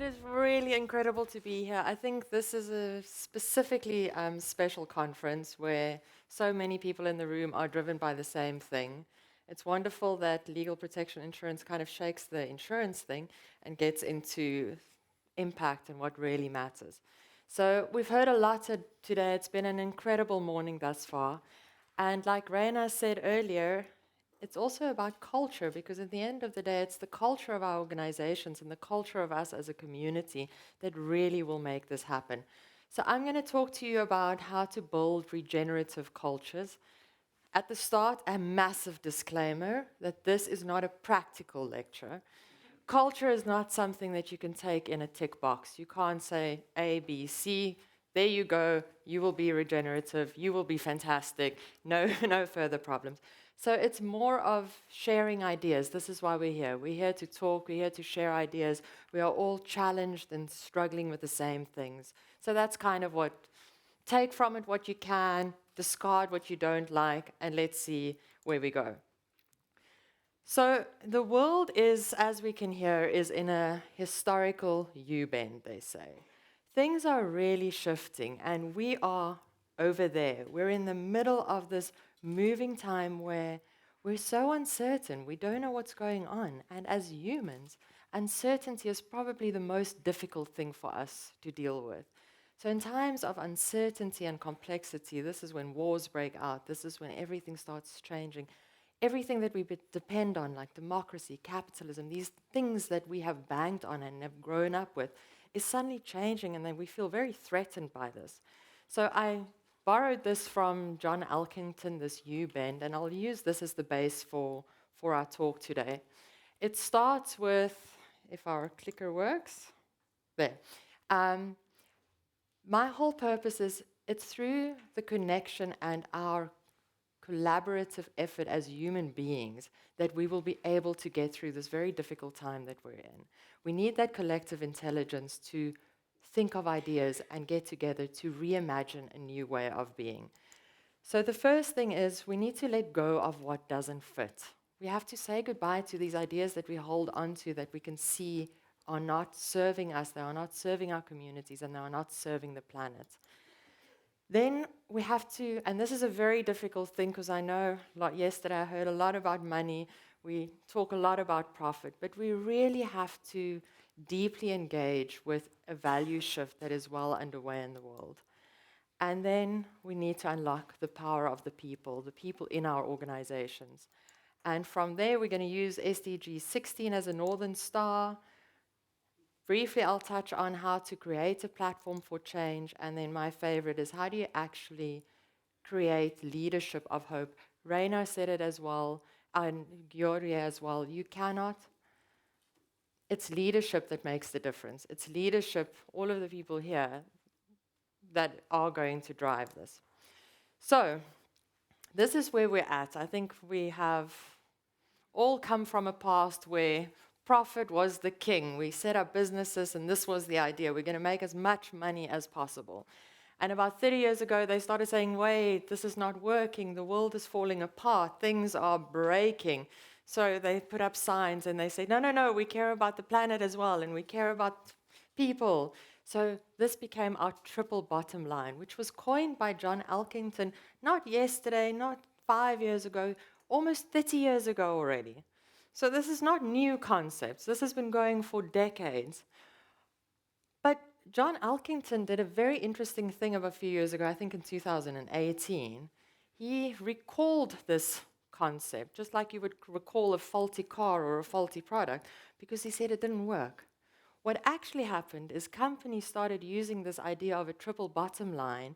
is really incredible to be here. I think this is a specifically special conference where so many people in the room are driven by the same thing. It's wonderful that legal protection insurance kind of shakes the insurance thing and gets into impact and what really matters. So we've heard a lot today. It's been an incredible morning thus far. And like Raina said earlier, it's also about culture, because at the end of the day, it's the culture of our organizations and the culture of us as a community that really will make this happen. So I'm going to talk to you about how to build regenerative cultures. At the start, a massive disclaimer that this is not a practical lecture. Culture is not something that you can take in a tick box. You can't say A, B, C, there you go, you will be regenerative, you will be fantastic, no, no further problems. So it's more of sharing ideas. This is why we're here. We're here to talk, we're here to share ideas. We are all challenged and struggling with the same things. So that's kind of what, take from it what you can, discard what you don't like, and let's see where we go. So the world is, as we can hear, is in a historical U-bend, they say. Things are really shifting, and we are over there. We're in the middle of this moving time where we're so uncertain. We don't know what's going on. And as humans, uncertainty is probably the most difficult thing for us to deal with. So in times of uncertainty and complexity, this is when wars break out. This is when everything starts changing. Everything that we depend on, like democracy, capitalism, these things that we have banked on and have grown up with, is suddenly changing, and then we feel very threatened by this. So I borrowed this from John Elkington, this U-bend, and I'll use this as the base for our talk today. It starts with, if our clicker works, there. My whole purpose is, it's through the connection and our collaborative effort as human beings that we will be able to get through this very difficult time that we're in. We need that collective intelligence to think of ideas and get together to reimagine a new way of being. So the first thing is we need to let go of what doesn't fit. We have to say goodbye to these ideas that we hold onto that we can see are not serving us, they are not serving our communities, and they are not serving the planet. Then we have to, and this is a very difficult thing because I know yesterday I heard a lot about money, we talk a lot about profit, but we really have to deeply engage with a value shift that is well underway in the world. And then we need to unlock the power of the people in our organizations. And from there, we're going to use SDG 16 as a Northern Star. Briefly, I'll touch on how to create a platform for change, and then my favorite is how do you actually create leadership of hope. Raina said it as well, and Gioria as well. You cannot, it's leadership that makes the difference. It's leadership, all of the people here, that are going to drive this. So, this is where we're at. I think we have all come from a past where profit was the king. We set up businesses and this was the idea. We're going to make as much money as possible. And about 30 years ago, they started saying, wait, this is not working. The world is falling apart. Things are breaking. So they put up signs and they say, no, no, no, we care about the planet as well, and we care about people. So this became our triple bottom line, which was coined by John Elkington, not yesterday, not 5 years ago, almost 30 years ago already. So this is not new concepts. This has been going for decades. But John Elkington did a very interesting thing a few years ago, I think in 2018. He recalled this concept, just like you would recall a faulty car or a faulty product, because he said it didn't work. What actually happened is companies started using this idea of a triple bottom line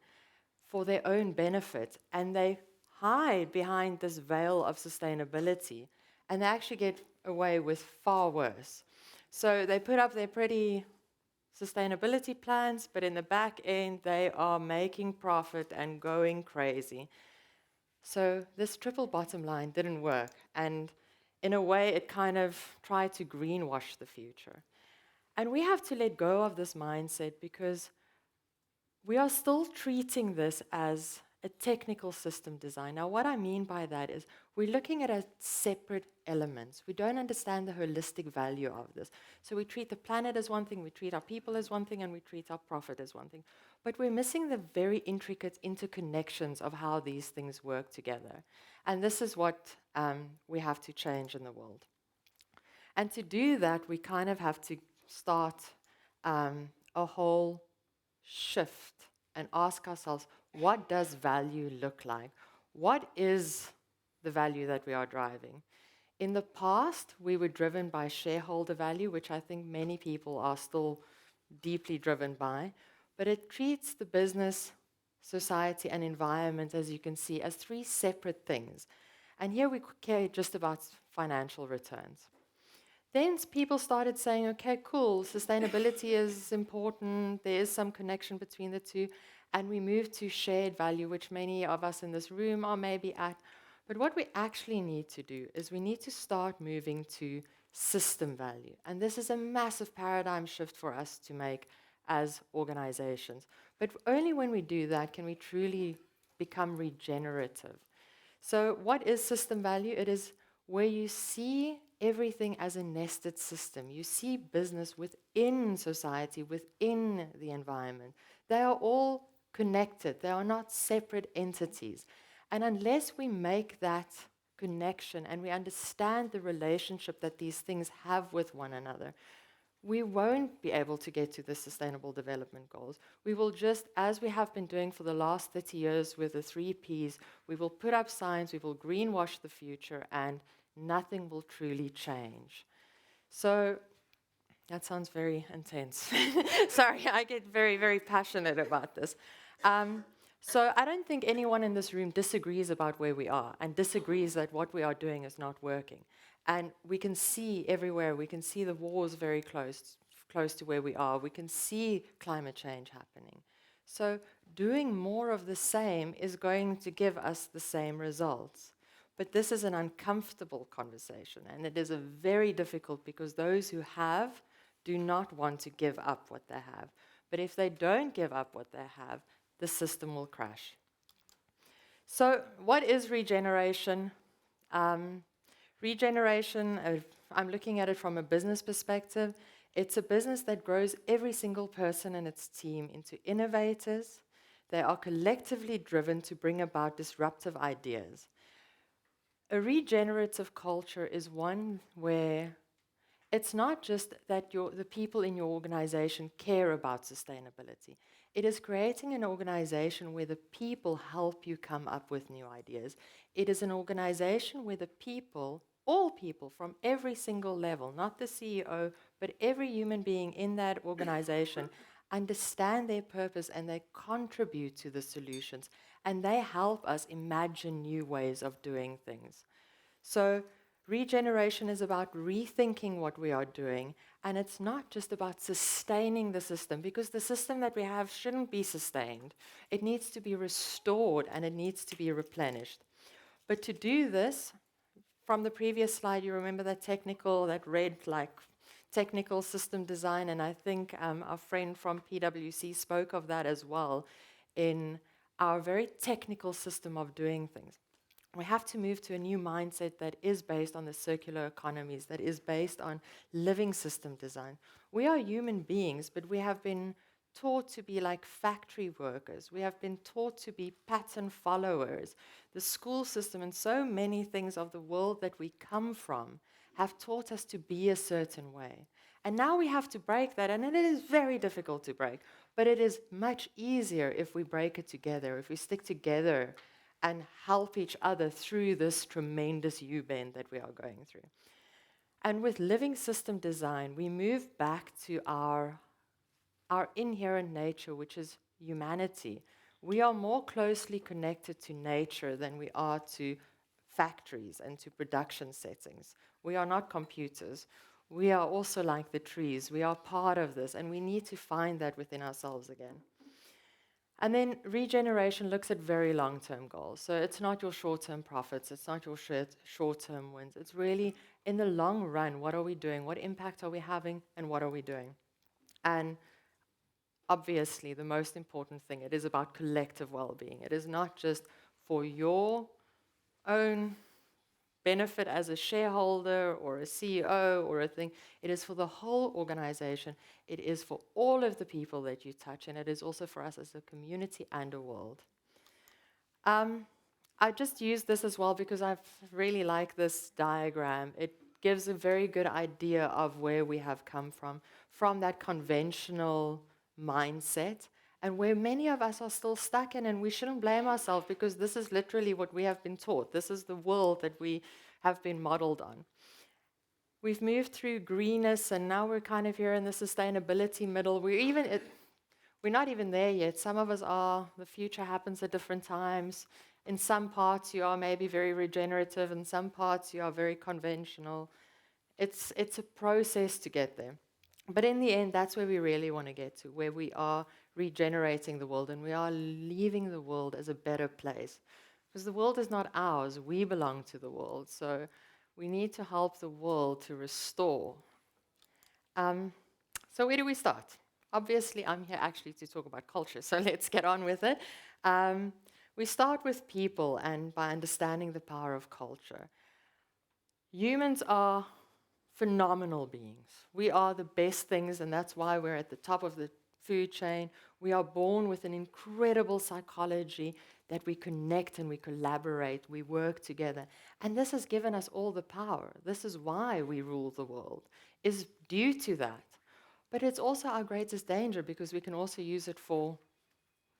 for their own benefit, and they hide behind this veil of sustainability, and they actually get away with far worse. So they put up their pretty sustainability plans, but in the back end, they are making profit and going crazy. So this triple bottom line didn't work, and in a way, it kind of tried to greenwash the future. And we have to let go of this mindset because we are still treating this as a technical system design. Now, what I mean by that is we're looking at a separate elements. We don't understand the holistic value of this. So we treat the planet as one thing, we treat our people as one thing, and we treat our profit as one thing. But we're missing the very intricate interconnections of how these things work together. And this is what we have to change in the world. And to do that, we kind of have to start a whole shift and ask ourselves, what does value look like? What is the value that we are driving? In the past, we were driven by shareholder value, which I think many people are still deeply driven by, but it treats the business, society, and environment, as you can see, as three separate things. And here we care just about financial returns. Then people started saying, okay, cool, sustainability is important, there is some connection between the two, and we moved to shared value, which many of us in this room are maybe at. But what we actually need to do is we need to start moving to system value. And this is a massive paradigm shift for us to make as organizations. But only when we do that can we truly become regenerative. So what is system value? It is where you see everything as a nested system. You see business within society, within the environment. They are all connected. They are not separate entities. And unless we make that connection and we understand the relationship that these things have with one another, we won't be able to get to the Sustainable Development Goals. We will just, as we have been doing for the last 30 years with the 3 Ps, we will put up signs, we will greenwash the future, and nothing will truly change. So that sounds very intense. Sorry, I get very, very passionate about this. So I don't think anyone in this room disagrees about where we are and disagrees that what we are doing is not working. And we can see everywhere, we can see the wars very close to where we are. We can see climate change happening. So doing more of the same is going to give us the same results. But this is an uncomfortable conversation, and it is a very difficult because those who have do not want to give up what they have. But if they don't give up what they have, the system will crash. So what is regeneration? Regeneration, I'm looking at it from a business perspective. It's a business that grows every single person in its team into innovators. They are collectively driven to bring about disruptive ideas. A regenerative culture is one where it's not just that the people in your organization care about sustainability. It is creating an organization where the people help you come up with new ideas. It is an organization where the people, all people from every single level, not the CEO, but every human being in that organization, understand their purpose and they contribute to the solutions and they help us imagine new ways of doing things. So regeneration is about rethinking what we are doing, and it's not just about sustaining the system, because the system that we have shouldn't be sustained. It needs to be restored and it needs to be replenished. But to do this, from the previous slide, you remember that read like technical system design, and I think our friend from PwC spoke of that as well in our very technical system of doing things. We have to move to a new mindset that is based on the circular economies, that is based on living system design. We are human beings, but we have been taught to be like factory workers. We have been taught to be pattern followers. The school system and so many things of the world that we come from have taught us to be a certain way. And now we have to break that, and it is very difficult to break, but it is much easier if we break it together, if we stick together and help each other through this tremendous U-bend that we are going through. And with living system design, we move back to our inherent nature, which is humanity. We are more closely connected to nature than we are to factories and to production settings. We are not computers. We are also like the trees. We are part of this, and we need to find that within ourselves again. And then regeneration looks at very long-term goals. So it's not your short-term profits, it's not your short-term wins. It's really, in the long run, what are we doing? What impact are we having? And what are we doing? And obviously the most important thing. It is about collective well-being. It is not just for your own benefit as a shareholder or a CEO or a thing. It is for the whole organization. It is for all of the people that you touch, and it is also for us as a community and a world. I just use this as well because I really like this diagram. It gives a very good idea of where we have come from that conventional mindset, and where many of us are still stuck in, and we shouldn't blame ourselves because this is literally what we have been taught. This is the world that we have been modeled on. We've moved through greenness, and now we're kind of here in the sustainability middle. We're not even there yet. Some of us are. The future happens at different times. In some parts, you are maybe very regenerative. In some parts, you are very conventional. It's a process to get there. But in the end, that's where we really want to get to, where we are regenerating the world and we are leaving the world as a better place. Because the world is not ours. We belong to the world. So we need to help the world to restore. So where do we start? Obviously, I'm here actually to talk about culture, so let's get on with it. We start with people and by understanding the power of culture. Humans are phenomenal beings. We are the best things, and that's why we're at the top of the food chain. We are born with an incredible psychology that we connect and we collaborate, we work together. And this has given us all the power. This is why we rule the world, is due to that. But it's also our greatest danger because we can also use it for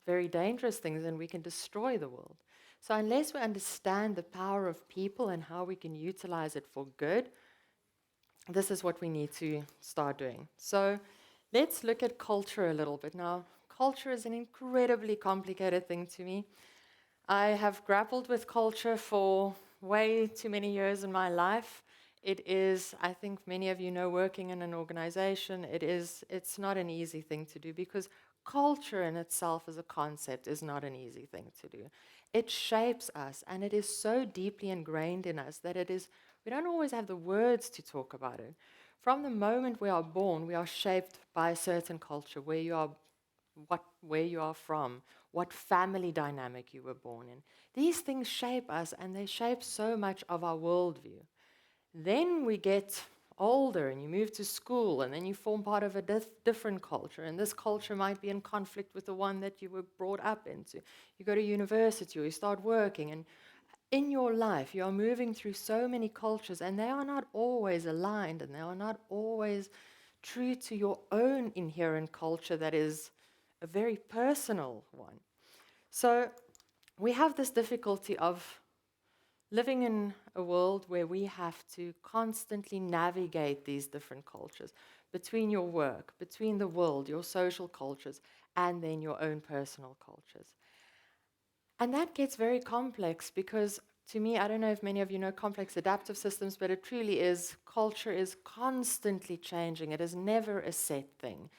very dangerous things and we can destroy the world. So unless we understand the power of people and how we can utilize it for good, this is what we need to start doing. So let's look at culture a little bit. Now, culture is an incredibly complicated thing to me. I have grappled with culture for way too many years in my life. It is, I think many of you know, working in an organization, it's not an easy thing to do because culture in itself as a concept is not an easy thing to do. It shapes us and it is so deeply ingrained in us that we don't always have the words to talk about it. From the moment we are born, we are shaped by a certain culture, where you are from, what family dynamic you were born in. These things shape us and they shape so much of our worldview. Then we get older and you move to school and then you form part of a different culture, and this culture might be in conflict with the one that you were brought up into. You go to university or you start working, and in your life you are moving through so many cultures and they are not always aligned and they are not always true to your own inherent culture that is a very personal one. So we have this difficulty of living in a world where we have to constantly navigate these different cultures between your work, between the world, your social cultures, and then your own personal cultures. And that gets very complex because, to me, I don't know if many of you know complex adaptive systems, but it truly is. Culture is constantly changing. It is never a set thing.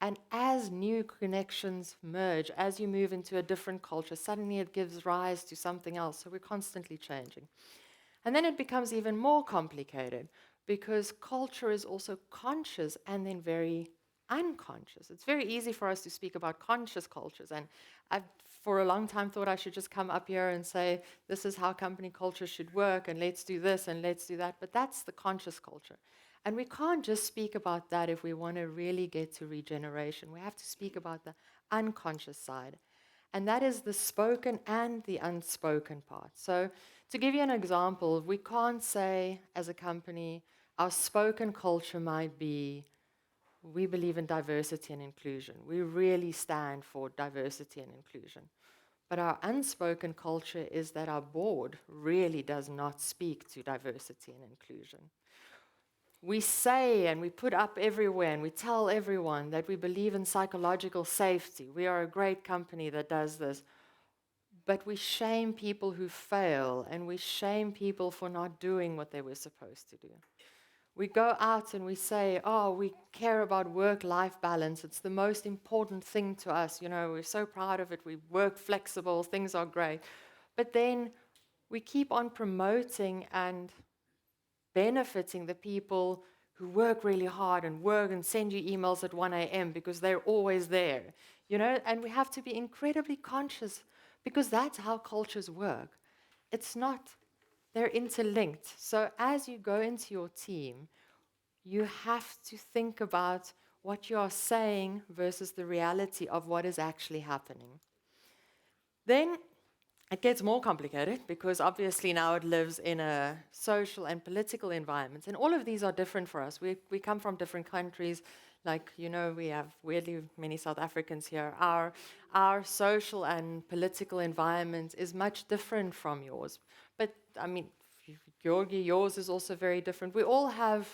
And as new connections merge, as you move into a different culture, suddenly it gives rise to something else. So we're constantly changing. And then it becomes even more complicated because culture is also conscious and then very unconscious. It's very easy for us to speak about conscious cultures. And I've, for a long time, thought I should just come up here and say, this is how company culture should work, and let's do this and let's do that. But that's the conscious culture. And we can't just speak about that if we want to really get to regeneration. We have to speak about the unconscious side. And that is the spoken and the unspoken part. So to give you an example, we can't say as a company, our spoken culture might be, we believe in diversity and inclusion. We really stand for diversity and inclusion. But our unspoken culture is that our board really does not speak to diversity and inclusion. We say and we put up everywhere and we tell everyone that we believe in psychological safety. We are a great company that does this. But we shame people who fail and we shame people for not doing what they were supposed to do. We go out and we say, oh, we care about work-life balance. It's the most important thing to us. You know, we're so proud of it. We work flexible. Things are great. But then we keep on promoting and benefiting the people who work really hard and work and send you emails at 1 a.m. because they're always there, and we have to be incredibly conscious because that's how cultures work. It's not, they're interlinked. So as you go into your team, you have to think about what you are saying versus the reality of what is actually happening. Then it gets more complicated because obviously now it lives in a social and political environment. And all of these are different for us. We come from different countries. Like, we have weirdly many South Africans here. Our social and political environment is much different from yours. But, I mean, Georgie, yours is also very different. We all have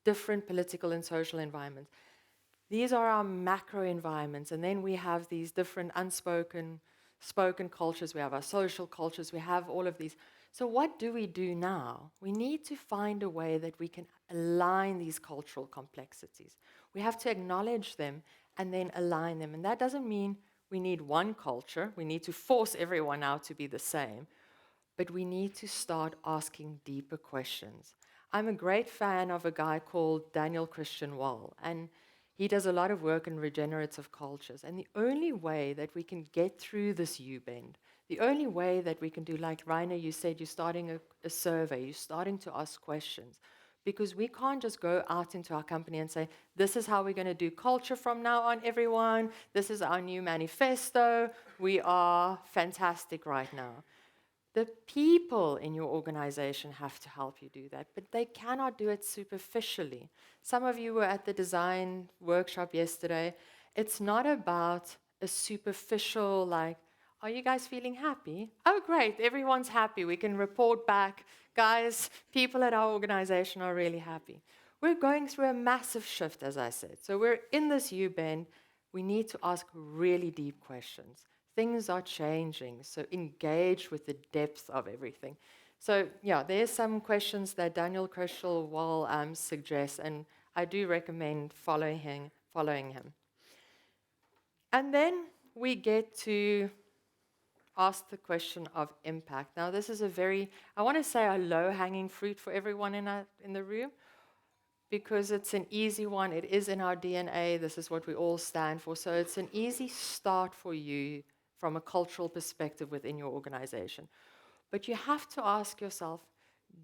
different political and social environments. These are our macro environments, and then we have these different spoken cultures, we have our social cultures, we have all of these. So what do we do now? We need to find a way that we can align these cultural complexities. We have to acknowledge them and then align them. And that doesn't mean we need one culture. We need to force everyone now to be the same. But we need to start asking deeper questions. I'm a great fan of a guy called Daniel Christian Wall, and he does a lot of work in regenerative cultures. And the only way that we can get through this U-bend, the only way that we can do, like Rainer, you said, you're starting a survey, you're starting to ask questions, because we can't just go out into our company and say, this is how we're going to do culture from now on, everyone. This is our new manifesto. We are fantastic right now. The people in your organization have to help you do that, but they cannot do it superficially. Some of you were at the design workshop yesterday. It's not about a superficial, like, are you guys feeling happy? Oh, great, everyone's happy. We can report back. Guys, people at our organization are really happy. We're going through a massive shift, as I said. So we're in this U-bend. We need to ask really deep questions. Things are changing, so engage with the depth of everything. So yeah, there's some questions that Daniel Krishel Wall suggests, and I do recommend following him. And then we get to ask the question of impact. Now, this is I want to say a low-hanging fruit for everyone in the room, because it's an easy one. It is in our DNA. This is what we all stand for. So it's an easy start for you from a cultural perspective within your organization. But you have to ask yourself,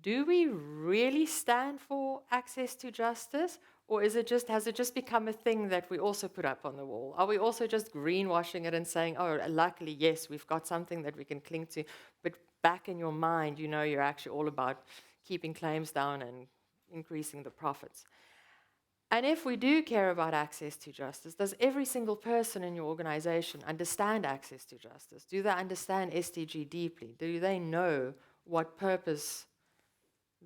do we really stand for access to justice? Or has it just become a thing that we also put up on the wall? Are we also just greenwashing it and saying, oh, luckily, yes, we've got something that we can cling to, but back in your mind, you're actually all about keeping claims down and increasing the profits. And if we do care about access to justice, does every single person in your organization understand access to justice? Do they understand SDG deeply? Do they know what purpose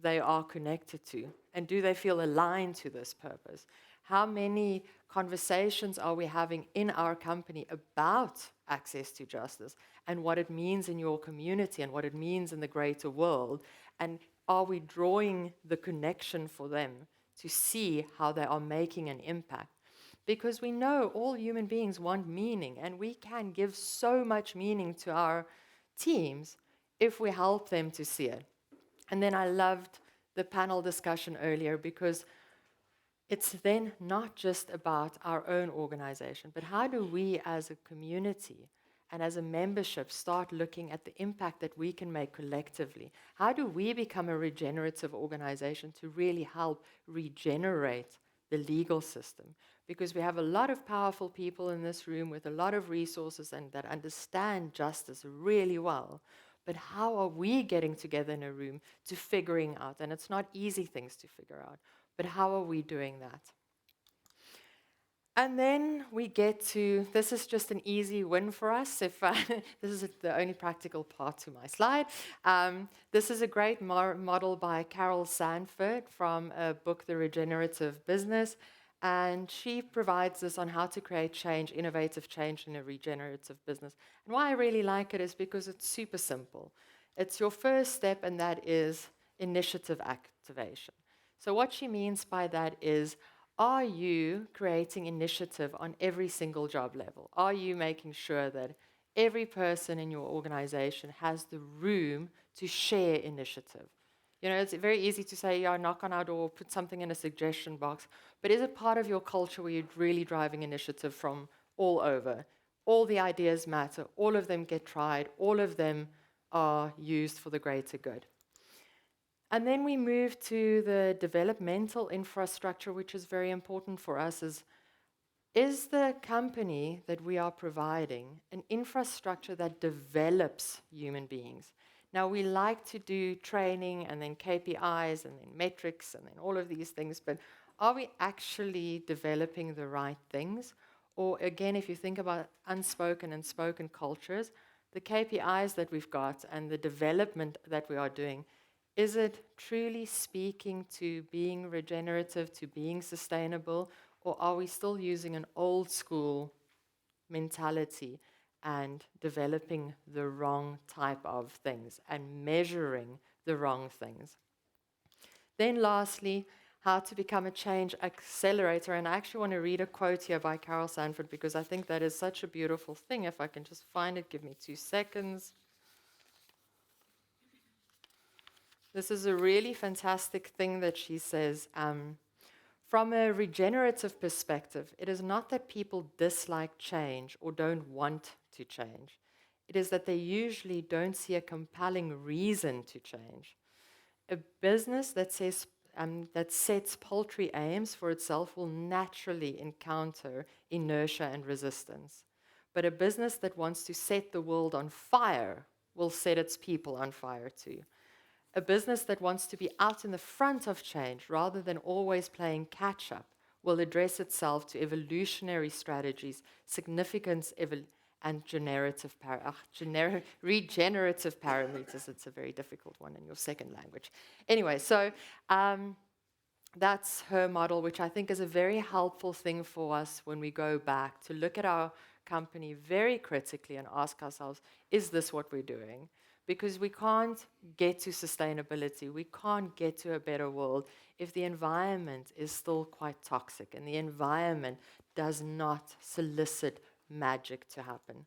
they are connected to? And do they feel aligned to this purpose? How many conversations are we having in our company about access to justice and what it means in your community and what it means in the greater world? And are we drawing the connection for them to see how they are making an impact? Because we know all human beings want meaning, and we can give so much meaning to our teams if we help them to see it. And then I loved the panel discussion earlier, because it's then not just about our own organization, but how do we as a community and as a membership start looking at the impact that we can make collectively? How do we become a regenerative organization to really help regenerate the legal system? Because we have a lot of powerful people in this room with a lot of resources and that understand justice really well. But how are we getting together in a room to figuring out? And it's not easy things to figure out, but how are we doing that? And then we get to, this is just an easy win for us. If this is the only practical part to my slide. This is a great model by Carol Sanford from a book, The Regenerative Business. And she provides this on how to create change, innovative change in a regenerative business. And why I really like it is because it's super simple. It's your first step, and that is initiative activation. So what she means by that is, are you creating initiative on every single job level? Are you making sure that every person in your organization has the room to share initiative? You know, it's very easy to say, yeah, knock on our door, put something in a suggestion box. But is it part of your culture where you're really driving initiative from all over? All the ideas matter. All of them get tried. All of them are used for the greater good. And then we move to the developmental infrastructure, which is very important for us, is the company that we are providing an infrastructure that develops human beings? Now, we like to do training and then KPIs and then metrics and then all of these things, but are we actually developing the right things? Or again, if you think about unspoken and spoken cultures, the KPIs that we've got and the development that we are doing, is it truly speaking to being regenerative, to being sustainable, or are we still using an old school mentality and developing the wrong type of things and measuring the wrong things? Then lastly, how to become a change accelerator. And I actually want to read a quote here by Carol Sanford because I think that is such a beautiful thing. If I can just find it, give me 2 seconds. This is a really fantastic thing that she says. From a regenerative perspective, it is not that people dislike change or don't want to change. It is that they usually don't see a compelling reason to change. A business that sets paltry aims for itself will naturally encounter inertia and resistance. But a business that wants to set the world on fire will set its people on fire too. A business that wants to be out in the front of change rather than always playing catch up will address itself to evolutionary strategies, significance, and regenerative parameters. It's a very difficult one in your second language. Anyway, so that's her model, which I think is a very helpful thing for us when we go back to look at our company very critically and ask ourselves, is this what we're doing? Because we can't get to sustainability, we can't get to a better world if the environment is still quite toxic and the environment does not solicit magic to happen.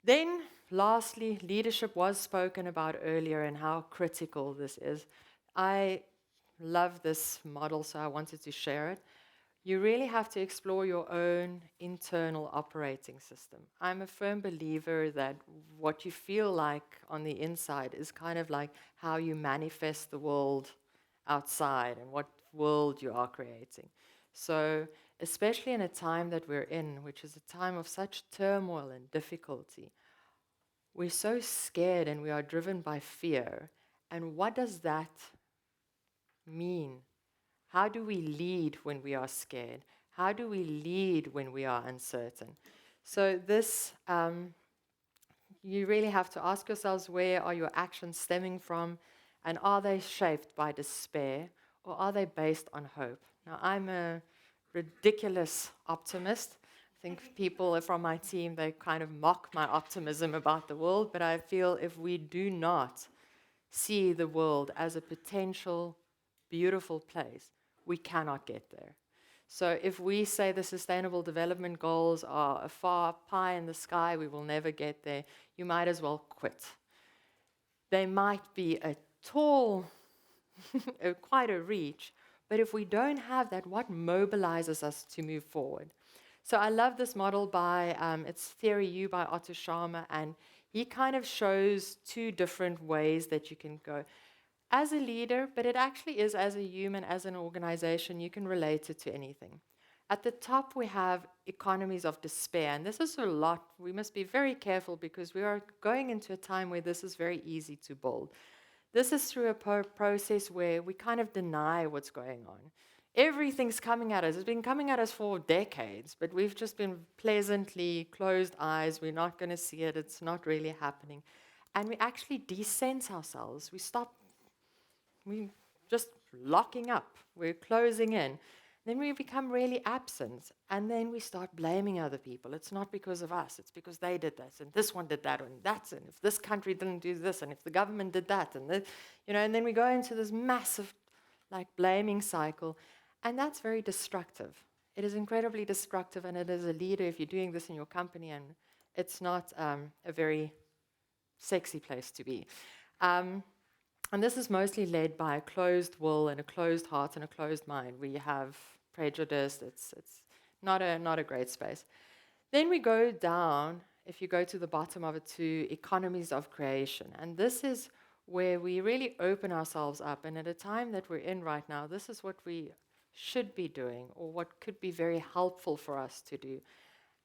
Then, lastly, leadership was spoken about earlier and how critical this is. I love this model, so I wanted to share it. You really have to explore your own internal operating system. I'm a firm believer that what you feel like on the inside is kind of like how you manifest the world outside and what world you are creating. So, especially in a time that we're in, which is a time of such turmoil and difficulty, we're so scared and we are driven by fear. And what does that mean? How do we lead when we are scared? How do we lead when we are uncertain? So this, you really have to ask yourselves, where are your actions stemming from? And are they shaped by despair or are they based on hope? Now, I'm a ridiculous optimist. I think people from my team, they kind of mock my optimism about the world, but I feel if we do not see the world as a potential, beautiful place, we cannot get there. So if we say the sustainable development goals are a far pie in the sky, we will never get there, you might as well quit. They might be a tall, quite a reach, but if we don't have that, what mobilizes us to move forward? So I love this model by, it's Theory U by Otto Scharmer, and he kind of shows 2 different ways that you can go. As a leader, but it actually is as a human, as an organization, you can relate it to anything. At the top, we have economies of despair, and this is a lot. We must be very careful because we are going into a time where this is very easy to build. This is through a process where we kind of deny what's going on. Everything's coming at us. It's been coming at us for decades, but we've just been pleasantly closed eyes. We're not going to see it. It's not really happening. And we actually desense ourselves. We're just locking up. We're closing in. Then we become really absent. And then we start blaming other people. It's not because of us. It's because they did this, and this one did that, and that's, and if this country didn't do this, and if the government did that, and this, and then we go into this massive, blaming cycle. And that's very destructive. It is incredibly destructive, and it is a leader, if you're doing this in your company, and it's not a very sexy place to be. And this is mostly led by a closed will and a closed heart and a closed mind. We have prejudice. It's not a great space. Then we go down, if you go to the bottom of it, to economies of creation. And this is where we really open ourselves up. And at a time that we're in right now, this is what we should be doing, or what could be very helpful for us to do.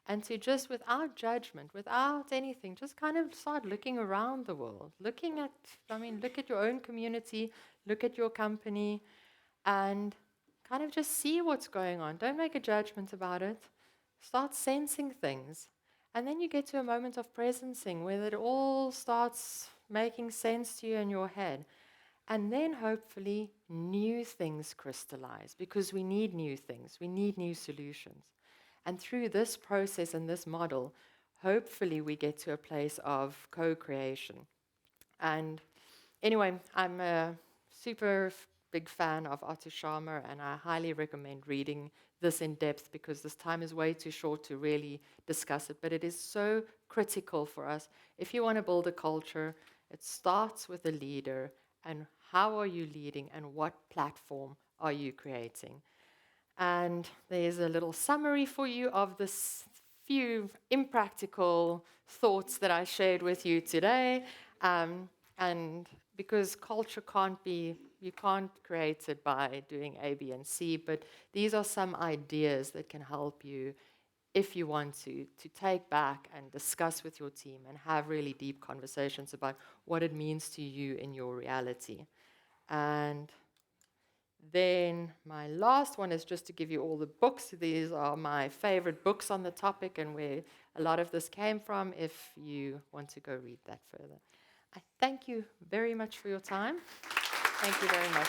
And to just, without judgment, without anything, just kind of start looking around the world, look at your own community, look at your company, and kind of just see what's going on. Don't make a judgment about it. Start sensing things. And then you get to a moment of presencing where it all starts making sense to you in your head. And then hopefully new things crystallize, because we need new things, we need new solutions. And through this process and this model, hopefully we get to a place of co-creation. And anyway, I'm a super big fan of Otto Scharmer, and I highly recommend reading this in depth, because this time is way too short to really discuss it. But it is so critical for us. If you want to build a culture, it starts with a leader, and how are you leading, and what platform are you creating? And there's a little summary for you of this few impractical thoughts that I shared with you today. And because culture you can't create it by doing A, B, and C, but these are some ideas that can help you, if you want to take back and discuss with your team and have really deep conversations about what it means to you in your reality. And then my last one is just to give you all the books. These are my favorite books on the topic and where a lot of this came from, if you want to go read that further. I thank you very much for your time. Thank you very much.